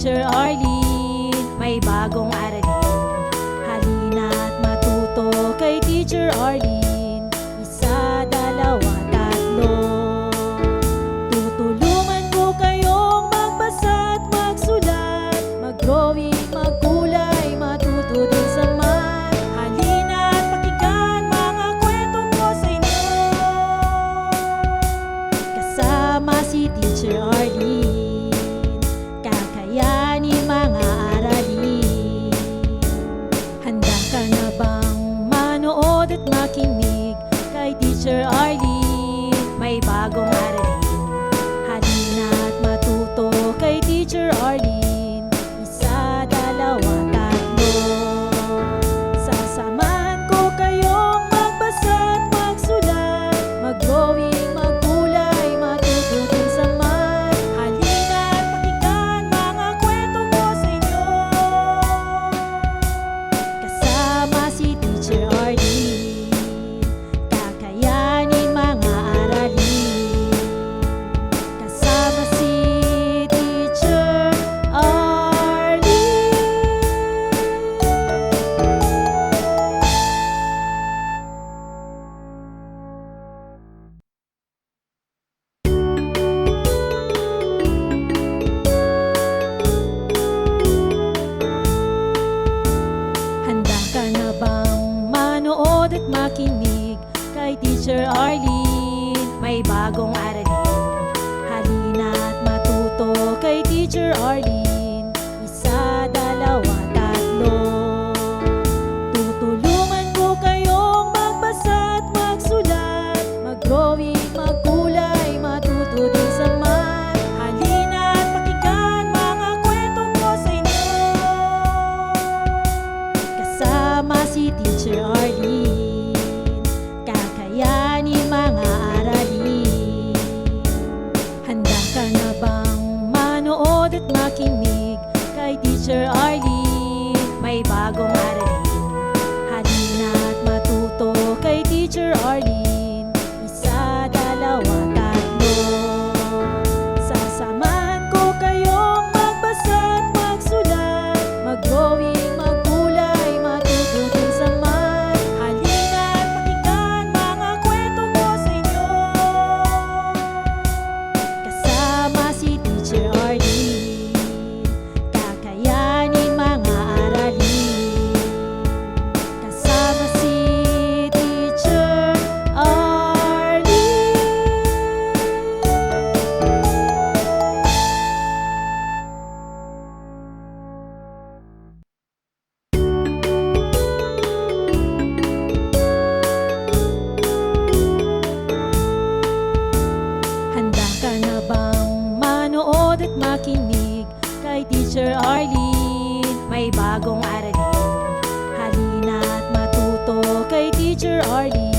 Teacher Arlene, may bagong aralin. Halina't matuto kay Teacher Arlene. Isa, dalawa, tatlo. Tutulungan ko kayong magbasa at magsulat, mag-drawing, magkulay, matuto din sa math. Halina't pakinggan mga kwento ko sa inyo. Kasama si Teacher Arlene, kakayanin mga aralin. Handa ka na bang manood at makinig kay Teacher Arlene? May bagong aralin. Halina't matuto kay Teacher Arlene. Isa, dalawa, tatlo. Sasamahan ko kayong magbasa at magsulat, mag-drawing, magkulay, matuto din sa math. Halina't pakinggan mga kwento ko sa inyo. Kasama si Teacher Arlene, kakayanin mga aralin. Kasama si Teacher Arlene. Handa ka na bang manood at makinig kay Teacher Arlene? May bagong aralin. Halina't matuto kay Teacher Arlene. Isa, dalawa, tatlo. Tutulungan ko kayong magbasa at magsulat, mag-drawing, magkulay, matuto din sa math. Halina't pakinggan mga kwento ko sa inyo. Kasama si Teacher Arlene, kakayanin mga aralin. Handa ka na bang manood at makinig kay Teacher Arlene? May bagong aralin. Halina't matuto kay Teacher Arlene. Isa, dalawa, tatlo. Sasamahan ko kayong magbasa at magsulat, mag-drawing, magkulay, matuto din sa math. Halina't pakinggan mga kwento ko sa inyo. Kasama si Teacher Arlene, kakayanin mga aralin. Kasama si Teacher Arlene. Handa ka na bang manood at makinig kay Teacher Arlene? May bagong aralin. Halina't matuto kay Teacher Arlene.